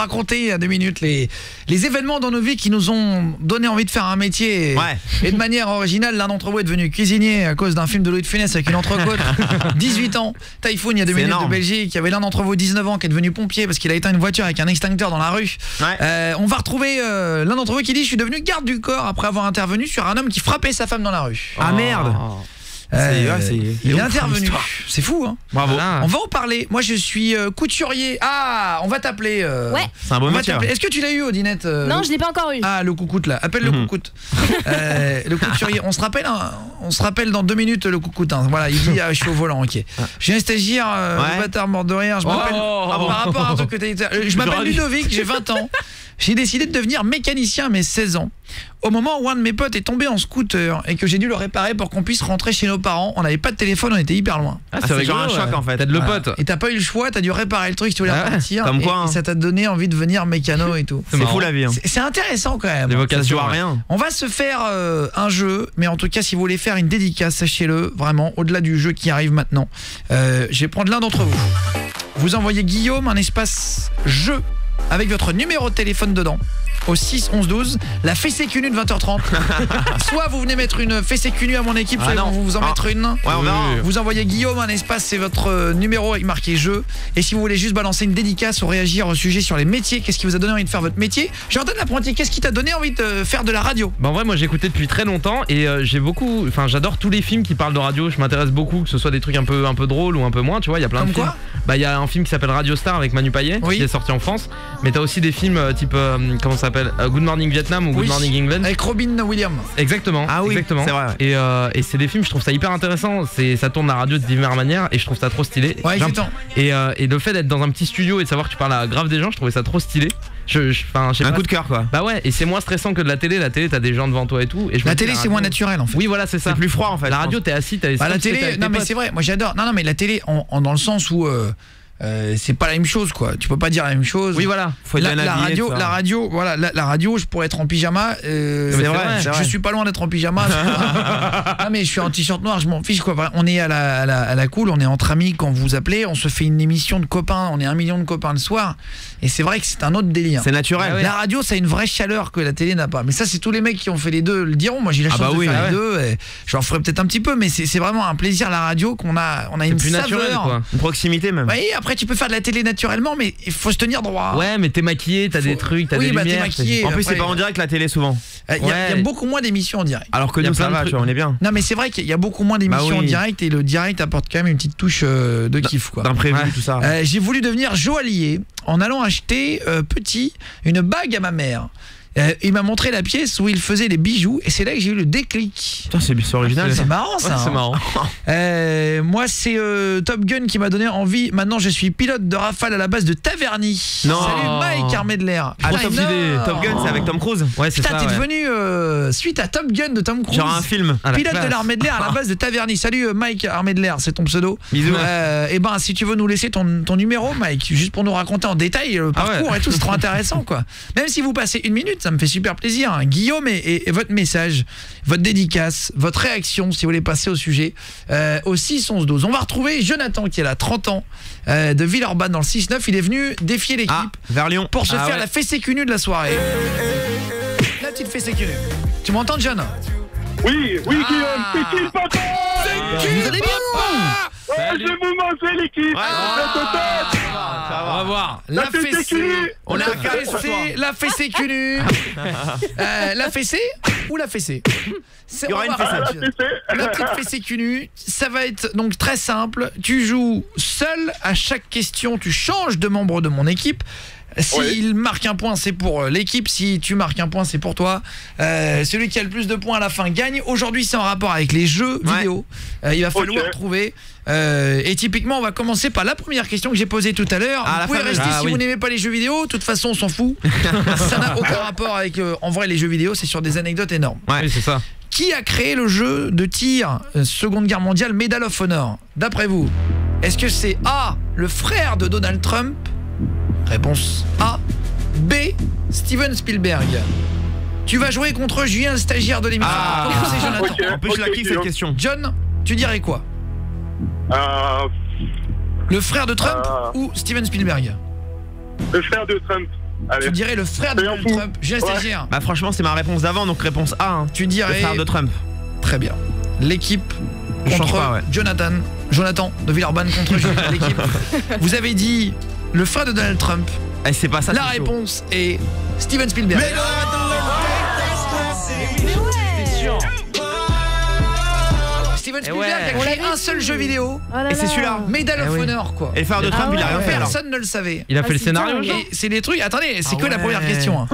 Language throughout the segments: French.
raconter à 2 minutes les événements dans nos vies qui nous ont donné envie de faire un métier. Et de manière originale, l'un d'entre vous est devenu cuisinier à cause d'un film de Louis de Funès avec une entrecôte. 18 ans, Typhoon, il y a 2 minutes de Belgique. Il y avait l'un d'entre vous, 19 ans, qui est devenu pompier parce qu'il a éteint une voiture avec un extincteur dans la rue. On va retrouver l'un d'entre vous qui dit: je suis devenu garde du corps après avoir intervenu sur un homme qui frappait sa femme dans la rue. Ah merde. Il est intervenu. C'est fou, hein. Bravo. On va en parler. Moi, je suis couturier. Ah, on va t'appeler. Ouais. C'est un bon métier. Est-ce que tu l'as eu, Odinette? Non, je l'ai pas encore eu. Ah, le coucoute là. Appelle le coucoute. Le couturier. On se rappelle dans 2 minutes le coucoute. Hein. Voilà, il dit je suis au volant. Ok. J'ai un stagiaire, le bâtard mort de rire. Je m'appelle. Par rapport à un truc que t'as dit. Je m'appelle Ludovic. J'ai 20 ans. J'ai décidé de devenir mécanicien à mes 16 ans. Au moment où un de mes potes est tombé en scooter et que j'ai dû le réparer pour qu'on puisse rentrer chez nos parents, on n'avait pas de téléphone, on était hyper loin. C'est genre un choc en fait. T'as de le pote. Et t'as pas eu le choix, t'as dû réparer le truc si tu voulais repartir. Comme quoi, et ça t'a donné envie de venir mécano et tout. C'est fou la vie. C'est intéressant quand même. Ça se joue à rien. On va se faire un jeu, mais en tout cas si vous voulez faire une dédicace, sachez-le, vraiment, au-delà du jeu qui arrive maintenant. Je vais prendre l'un d'entre vous. Vous envoyez Guillaume un espace jeu avec votre numéro de téléphone dedans au 6 11 12, la fessée cul nu de 20h30. Soit vous venez mettre une fessée cul nu à mon équipe, soit on vous en mettre une. Vous envoyez Guillaume un espace, c'est votre numéro avec marqué jeu. Et si vous voulez juste balancer une dédicace ou réagir au sujet sur les métiers, qu'est-ce qui vous a donné envie de faire votre métier? Jordan Laprontier, qu'est-ce qui t'a donné envie de faire de la radio? En vrai, moi j'ai écouté depuis très longtemps et j'adore tous les films qui parlent de radio. Je m'intéresse beaucoup, que ce soit des trucs un peu drôles ou un peu moins, tu vois, il y a plein de films. Il y a un film qui s'appelle Radio Star avec Manu Payet qui est sorti en France, mais t'as aussi des films type comment ça s'appelle, Good Morning Vietnam ou Good Morning England avec Robin Williams. Exactement. Ah oui, exactement. C'est vrai. Et c'est des films, je trouve ça hyper intéressant. Ça tourne la radio de diverses manières et je trouve ça trop stylé. Et le fait d'être dans un petit studio et de savoir que tu parles à grave des gens, je trouvais ça trop stylé. Un coup de cœur quoi. Bah ouais, et c'est moins stressant que de la télé. La télé, t'as des gens devant toi et tout. Et la télé c'est moins naturel en fait. Oui voilà, c'est ça. C'est plus froid en fait. La radio t'es assis, t'as la télé. Non mais c'est vrai, moi j'adore. Non mais la télé dans le sens où c'est pas la même chose quoi. Tu peux pas dire la même chose. Oui voilà. Faut être la radio, voilà, la radio, je pourrais être en pyjama. C'est vrai. Je suis pas loin d'être en pyjama. Ah mais je suis en t-shirt noir, je m'en fiche quoi. On est à la cool, on est entre amis quand vous appelez, on se fait une émission de copains, on est 1 million de copains le soir. Et c'est vrai que c'est un autre délire. C'est naturel. La radio, ça a une vraie chaleur que la télé n'a pas. Mais ça, c'est tous les mecs qui ont fait les deux le diront. Moi, j'ai la chance de faire les deux. J'en ferai peut-être un petit peu, mais c'est vraiment un plaisir la radio qu'on a. On a une plus saveur. Naturel, quoi. Une proximité même. Oui, après tu peux faire de la télé naturellement, mais il faut se tenir droit. Ouais, mais t'es maquillé, t'as des trucs, t'as des lumières. Maquillé, en plus, c'est pas en direct la télé souvent. Il y a beaucoup moins d'émissions en direct. Alors que nous, ça va, on est bien. Non, mais c'est vrai qu'il y a beaucoup moins d'émissions en direct et le direct apporte quand même une petite touche de kiff quoi. D'imprévu, tout ça. J'ai voulu devenir joaillier en allant acheter petit une bague à ma mère. Il m'a montré la pièce où il faisait les bijoux et c'est là que j'ai eu le déclic. Putain, c'est original. C'est marrant ça. C'est marrant. Moi c'est Top Gun qui m'a donné envie. Maintenant je suis pilote de Rafale à la base de Taverny. Non. Salut Mike Armedler. Top Gun c'est avec Tom Cruise. Ouais, c'est ça. T'es devenu suite à Top Gun de Tom Cruise. Genre un film. Pilote de l'Armedler à la base de Taverny. Salut Mike Armedler, c'est ton pseudo. Bisous. Et ben si tu veux nous laisser ton numéro Mike, juste pour nous raconter en détail le parcours et tout, c'est trop intéressant quoi. Même si vous passez 1 minute, ça me fait super plaisir. Guillaume et votre message, votre dédicace, votre réaction si vous voulez passer au sujet au 6 11 12. On va retrouver Jonathan qui est là, 30 ans, de Villeurbanne dans le 6-9. Il est venu défier l'équipe vers Lyon pour se faire la fessée cul nue de la soirée. La petite fessée cul nue. Tu m'entends John? Oui, Guillaume, c'est qui le patron? Vous allez bien? Je vous mange l'équipe. On va voir. La fessée. On a caressé la fessée cul nue. La fessée ou la fessée? Il y aura une fessée. La petite fessée cul nue, ça va être donc très simple. Tu joues seul à chaque question, tu changes de membre de mon équipe. S'il marque un point, c'est pour l'équipe. Si tu marques un point, c'est pour toi. Celui qui a le plus de points à la fin gagne. Aujourd'hui, c'est en rapport avec les jeux vidéo. Il va falloir trouver. Et typiquement, on va commencer par la première question que j'ai posée tout à l'heure. Vous pouvez rester si vous n'aimez pas les jeux vidéo. De toute façon, on s'en fout. Ça n'a aucun rapport avec en vrai les jeux vidéo. C'est sur des anecdotes énormes. Oui, c'est ça. Qui a créé le jeu de tir Seconde Guerre mondiale Medal of Honor? D'après vous, est-ce que c'est A, le frère de Donald Trump? Réponse A. B. Steven Spielberg. Tu vas jouer contre Julien, le stagiaire de l'émission. C'est Jonathan. En plus, je la kiffe cette question. John, tu dirais quoi? Le frère de Trump ou Steven Spielberg? Le frère de Trump. Tu dirais le frère de Donald Trump. Julien Stagiaire. Bah franchement c'est ma réponse d'avant, donc réponse A. Hein. Tu dirais... le frère de Trump. Très bien. L'équipe contre Jonathan de Villeurbanne contre l'équipe. Vous avez dit le frère de Donald Trump. Eh, c'est pas ça. La réponse est Steven Spielberg. C'est sûr. Steven Spielberg a créé un seul jeu vidéo. Et c'est celui-là. Medal of Honor quoi. Et le frère de Trump il a rien fait alors. Personne ne le savait. Il a fait le scénario. C'est des trucs. Attendez, c'est que la première question. Hein.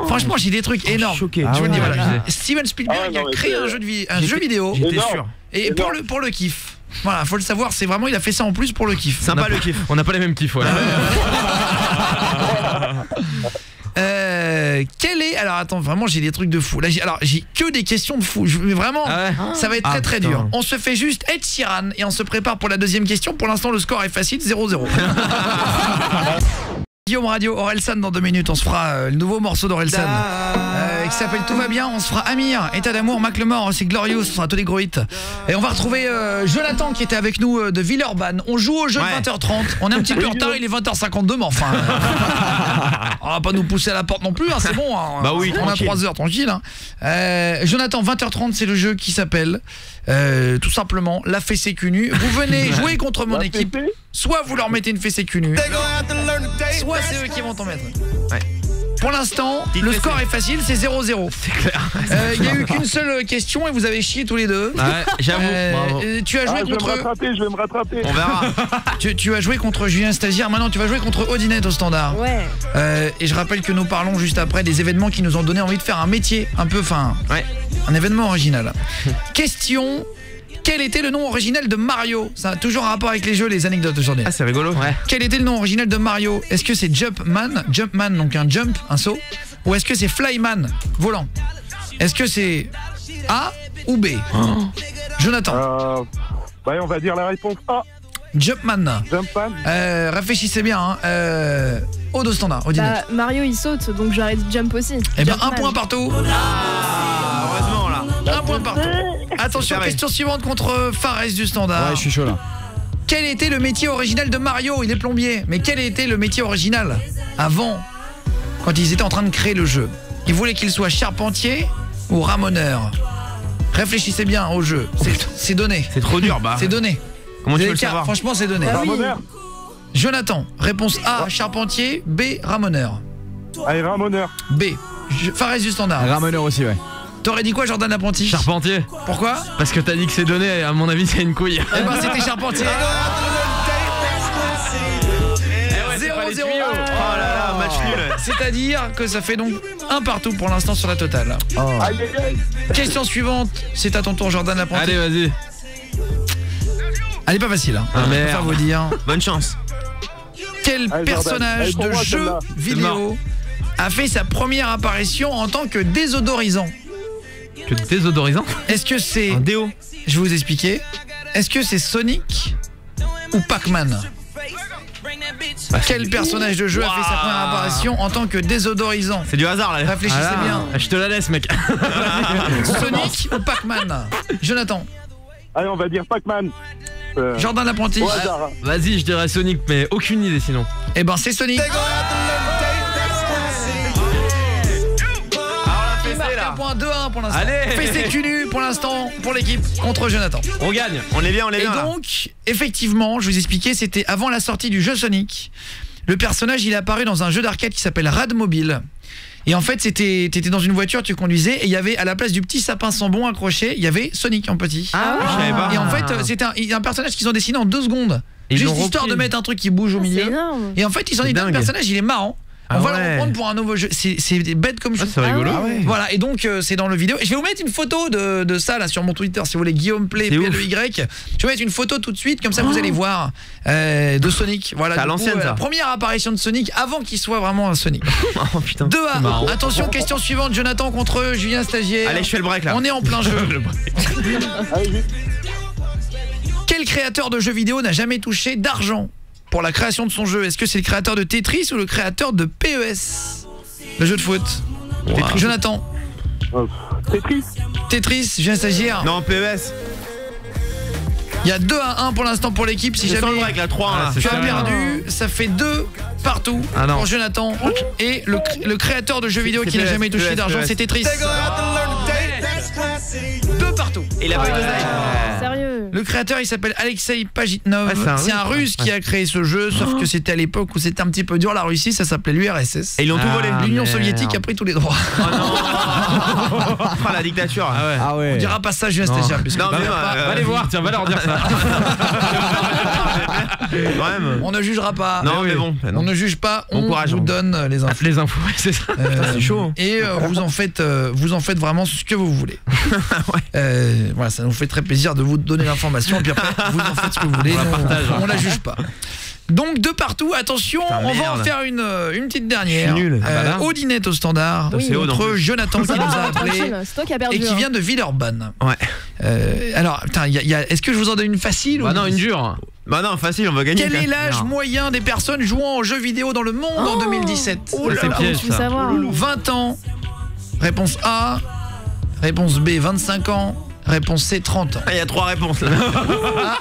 Franchement, j'ai des trucs énormes. Choqué. Je vous le dis voilà. Steven Spielberg a créé un jeu vidéo. J'étais sûr. Et pour le kiff. Voilà, faut le savoir, c'est vraiment il a fait ça en plus pour le kiff. Sympa le kiff. On n'a pas les mêmes kiffs, voilà. Quel est... Alors attends, vraiment j'ai des trucs de fou. Là, j'ai que des questions de fou. Mais vraiment, ça va être très dur. On se fait juste Ed Sheeran et on se prépare pour la deuxième question. Pour l'instant, le score est facile, 0-0. Guillaume Radio, Orelsan dans 2 minutes. On se fera le nouveau morceau d'Orelsan qui s'appelle Tout va bien. On se fera Amir, État d'amour, Macklemore, c'est Glorious, ce sera Tony Groit. Et on va retrouver Jonathan qui était avec nous de Villeurbanne. On joue au jeu de 20h30. On est un petit peu en retard, il est 20h52, mais enfin... on va pas nous pousser à la porte non plus, hein, c'est bon. Hein, bah oui, on a 3 heures, tranquille. Hein. Jonathan, 20h30, c'est le jeu qui s'appelle tout simplement la fessée cul nu. Vous venez jouer contre mon équipe. Soit vous leur mettez une fessée cul nu, soit c'est eux qui vont t'en mettre. Ouais. Pour l'instant, le score est facile, c'est 0-0. C'est clair. Il n'y a eu qu'une seule question et vous avez chié tous les deux. Ouais, j'avoue. Tu as joué contre... Je vais me rattraper. On verra. tu as joué contre Julien Stagiaire, maintenant tu vas jouer contre Odinette au standard. Ouais. Et je rappelle que nous parlons juste après des événements qui nous ont donné envie de faire un métier un peu fin. Ouais. Un événement original. Question... Quel était le nom original de Mario? Ça a toujours un rapport avec les jeux, les anecdotes aujourd'hui. Ah, c'est rigolo. Ouais. Quel était le nom original de Mario? Est-ce que c'est Jumpman, donc un jump, un saut? Ou est-ce que c'est Flyman, volant? Est-ce que c'est A ou B? Jonathan. On va dire la réponse A. Jumpman. Jumpman. Réfléchissez bien. Au dos standard, au dîner. Mario il saute, donc j'aurais dit jump aussi. Eh bien, un point partout. Heureusement là. Un point partout. Attention, question suivante contre Fares du standard. Ouais, je suis chaud là. Quel était le métier original de Mario? Il est plombier. Mais quel était le métier original avant, quand ils étaient en train de créer le jeu? Ils voulaient qu'il soit charpentier ou ramoneur? Réfléchissez bien au jeu. C'est donné. C'est trop dur, bah. C'est donné. Comment tu veux le savoir? Franchement, c'est donné. Ramoneur. Jonathan, réponse A, charpentier, B, ramoneur. Allez, ramoneur. B, Fares du standard. Ramoneur aussi, ouais. T'aurais dit quoi, Jordan l'apprenti? Charpentier. Pourquoi? Parce que t'as dit que c'est donné, à mon avis c'est une couille. Eh ben c'était charpentier. 0-0. Oh là là, match nul. C'est-à-dire que ça fait donc un partout pour l'instant sur la totale. Question suivante, c'est à ton tour, Jordan l'apprenti. Allez, vas-y. Elle est pas facile, hein. Ah merde. Faut pas vous dire. Bonne chance. Quel personnage de jeu vidéo a fait sa première apparition en tant que désodorisant? Que désodorisant? Est-ce que c'est... Un déo. Je vais vous expliquer. Est-ce que c'est Sonic ou Pac-Man? Quel personnage de jeu a fait sa première apparition en tant que désodorisant? C'est du hasard là. Réfléchissez bien. Je te la laisse, mec. Sonic ou Pac-Man? Jonathan. Allez, on va dire Pac-Man. Jordan l'apprenti. Vas-y, je dirais Sonic, mais aucune idée sinon. Eh ben c'est Sonic. Un point 2-1 pour l'instant. Fessé cul nu pour l'instant pour l'équipe contre Jonathan. On gagne, on est bien, on est bien. Et donc, effectivement, je vous expliquais, c'était avant la sortie du jeu Sonic. Le personnage, il est apparu dans un jeu d'arcade qui s'appelle Radmobile. Et en fait, t'étais dans une voiture, tu conduisais, et il y avait, à la place du petit sapin Sambon accroché, il y avait Sonic en petit. Ah, je savais pas. Et en fait, c'était un personnage qu'ils ont dessiné en 2 secondes. Juste histoire de mettre un truc qui bouge au milieu. Et en fait, ils ont dit, le personnage, il est marrant. On va le reprendre pour un nouveau jeu. C'est bête comme chose. C'est rigolo. Voilà, et donc c'est dans le vidéo. Et je vais vous mettre une photo de ça là sur mon Twitter si vous voulez, Guillaume Play, PLEY. Je vais vous mettre une photo tout de suite, comme ça vous allez voir de Sonic. Voilà, à l'ancienne ça. La première apparition de Sonic avant qu'il soit vraiment un Sonic. Oh putain. 2-1. Attention, question suivante, Jonathan contre Julien Stagiaire. Allez, je fais le break là. On est en plein jeu. Quel créateur de jeux vidéo n'a jamais touché d'argent pour la création de son jeu? Est-ce que c'est le créateur de Tetris ou le créateur de PES, le jeu de foot? Jonathan. Tetris. Tetris, Julien Stagiaire. Non, PES. Il y a 2-1 pour l'instant pour l'équipe. Si jamais avec la 3 là. tu as perdu, ça fait 2 partout pour Jonathan. Et le créateur de jeux vidéo qui n'a jamais touché d'argent, c'est Tetris. 2 partout. Et il a pas eu de Sérieux. Le créateur, il s'appelle Alexei Pajitnov. Ouais, c'est un russe qui a créé ce jeu, sauf que c'était à l'époque où c'était un petit peu dur. La Russie, ça s'appelait l'URSS. Et ils l'ont tout volé. L'Union soviétique a pris tous les droits. Oh non. La dictature. Ah ouais. On dira pas ça, Julien Stéphane. Non, mais va les voir, tiens, va leur dire ça. On ne jugera pas. Non, mais bon. On ne juge pas, on vous donne les infos. Les infos, c'est ça. C'est chaud. Et vous en faites vraiment ce que vous voulez. Voilà, ça nous fait très plaisir de vous donner l'information. Et puis après, vous en faites ce que vous voulez. On la juge pas. Donc de partout, attention, on va en faire une petite dernière. Nul. Audinette au standard contre Jonathan qui nous a appelé C'est toi qui as perdu. et qui vient de Villeurbanne. Ouais. Alors, putain, est-ce que je vous en donne une facile ou non, une dure. Bah non, facile, on va gagner. Quel est l'âge moyen des personnes jouant aux jeux vidéo dans le monde en 2017? C'est piège, Tu veux ça. savoir. 20 ans. Réponse A. Réponse B, 25 ans. Réponse C, 30 ans. Il y a 3 réponses là.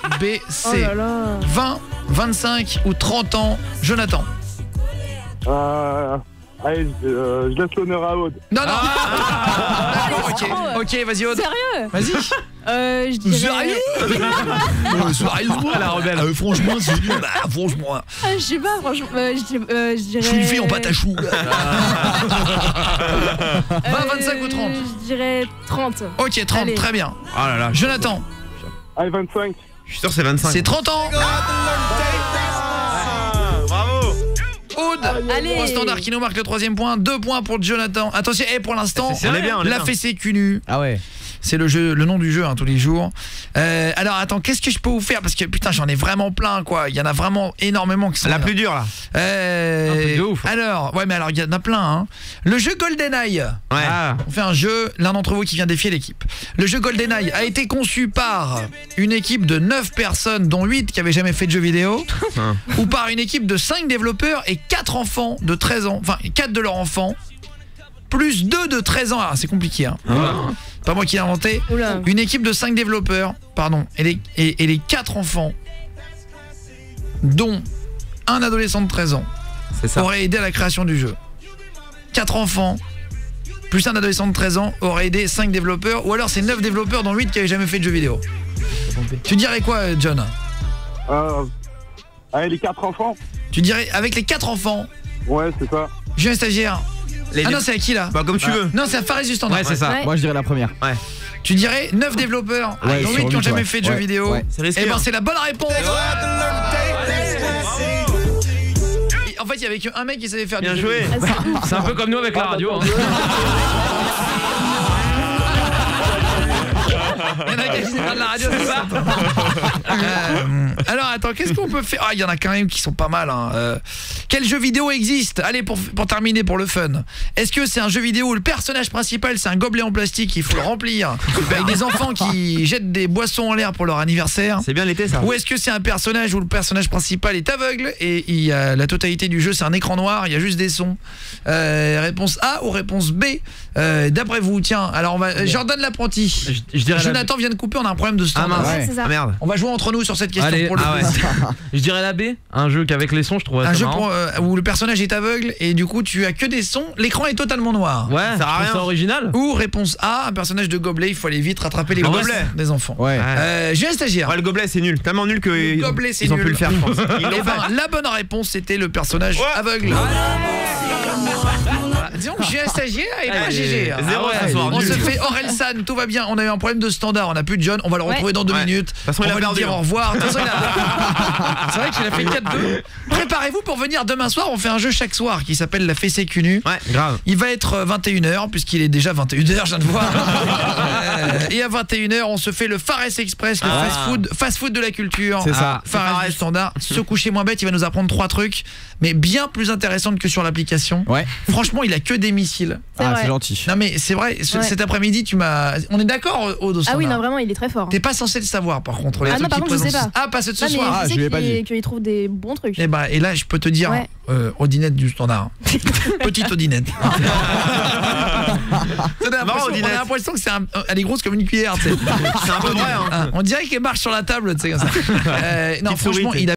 A, B, C. Oh là là. 20, 25 ou 30 ans. Jonathan. Allez, je laisse l'honneur à Aude. Non, non. D'accord, ok, vas-y Aude. Sérieux? Vas-y. Je dirais... Sérieusement, la rebelle. Franchement, c'est nul. Bah, franchement. Je sais pas, franchement, je dirais... Je suis une fille en pâte à choux. 20, 25 ou 30? Je dirais 30. Ok, 30, Allez. très bien. Oh là là. Jonathan. Allez, 25. Je suis sûr que c'est 25. C'est 30 ans. Bravo. Aude. Allez. Au standard qui nous marque le 3e point. 2 points pour Jonathan. Attention, et pour l'instant, On est bien, on est la bien. fessée cul nu. Ah ouais. C'est le nom du jeu tous les jours. Alors attends, qu'est-ce que je peux vous faire? Parce que putain, j'en ai vraiment plein quoi. Il y en a vraiment énormément qui sont La plus dure là. Un truc de ouf. Alors, ouais mais alors il y en a plein hein. Le jeu GoldenEye. Ouais. On fait un jeu, l'un d'entre vous qui vient défier l'équipe. Le jeu GoldenEye a été conçu par une équipe de 9 personnes dont 8 qui avaient jamais fait de jeux vidéo ou par une équipe de 5 développeurs et 4 enfants de 13 ans, enfin 4 de leurs enfants plus 2 de 13 ans. Ah, c'est compliqué hein. Pas moi qui l'ai inventé. Oula. Une équipe de 5 développeurs, pardon, et les 4 enfants dont un adolescent de 13 ans C'est ça. aurait aidé à la création du jeu. 4 enfants plus un adolescent de 13 ans aurait aidé 5 développeurs, ou alors c'est 9 développeurs dont 8 qui avaient jamais fait de jeux vidéo. Tu dirais quoi John? Allez, les 4 enfants. Tu dirais avec les 4 enfants? Ouais, c'est ça. J'ai un stagiaire. Ah non, c'est à qui là? Bah comme tu veux. Non, c'est à Fares du standard. Ouais, c'est ça. Ouais. Moi je dirais la première. Tu dirais 9 développeurs Ouais, dont 8 sur qui ont huit, jamais ouais. fait de jeux Ouais, vidéo. ouais. C'est risqué, Et ben hein. c'est la bonne réponse. En fait, il y avait qu'un mec qui savait faire Bien du joué. jeu. Ah, c'est ouf. C'est un peu comme nous avec la radio. hein. Il y en a qui disent pas de la radio, c'est ça? Alors attends, qu'est-ce qu'on peut faire? Ah, il y en a quand même qui sont pas mal hein. Quel jeu vidéo existe? Allez, pour terminer, pour le fun. Est-ce que c'est un jeu vidéo où le personnage principal c'est un gobelet en plastique, il faut le remplir avec des enfants qui jettent des boissons en l'air pour leur anniversaire? C'est bien l'été ça. Ou est-ce que c'est un personnage où le personnage principal est aveugle et il y a la totalité du jeu c'est un écran noir, il y a juste des sons? Réponse A ou réponse B? D'après vous, tiens, alors on va Jordan l'apprenti. Je dirais Jonathan vient de couper, on a un problème de standard. mince. Ouais, c'est ça. Ah merde. On va jouer entre nous sur cette question. Allez, pour le plaisir. Je dirais la B, un jeu qu'avec les sons, je trouve Un ça jeu marrant. où le personnage est aveugle et du coup tu as que des sons, l'écran est totalement noir. Ouais, Ça sert à je trouve rien. ça original. Ou réponse A, un personnage de gobelet, il faut aller vite rattraper les Un gosses gobelet. des enfants. Ouais. J'ai un stagiaire. Ouais, le gobelet c'est nul. Tellement nul que ils gobelet, c'est ont nul. pu le faire je pense. Ils Eh l'ont ben, fait. la bonne réponse c'était le personnage aveugle. Voilà. Disons que j'ai un stagiaire et pas Allez. GG. Zéro Ah ouais, ce soir. On nul. se fait Orelsan, tout va bien. On a eu un problème de standard, on a plus de John, on va le retrouver dans 2 Ouais. minutes. De toute façon, on il a va lui perdu, dire hein. au revoir. De toute façon, c'est vrai qu'il a fait 4-2. Préparez-vous pour venir demain soir, on fait un jeu chaque soir qui s'appelle la fessée cul nu. Ouais, grave. Il va être 21h puisqu'il est déjà 21h, je viens de voir. Et à 21h, on se fait le Fares Express, le fast-food de la culture. C'est ça. Fares du standard. Se coucher moins bête, il va nous apprendre 3 trucs, mais bien plus intéressantes que sur l'application. Ouais. Franchement, il a que des missiles. C'est Ah, vrai. c'est gentil. Non mais c'est vrai, Ouais. cet après-midi, on est d'accord au Ah oui, non, vraiment, il est très fort. T'es pas censé le savoir par contre. les Ah non, trucs par qu'il contre, je sais présente. pas. Ah, pas ce Non, mais soir. Ah, je je sais lui ai pas dit. qu'il trouve des bons trucs. Et là, je peux te dire, Ouais. Audinette du standard. Petite Audinette. On a l'impression que elle est grosse comme une cuillère, tu sais. C'est un peu vrai. On dirait qu'elle marche sur la table, tu sais comme ça. Non, franchement, il a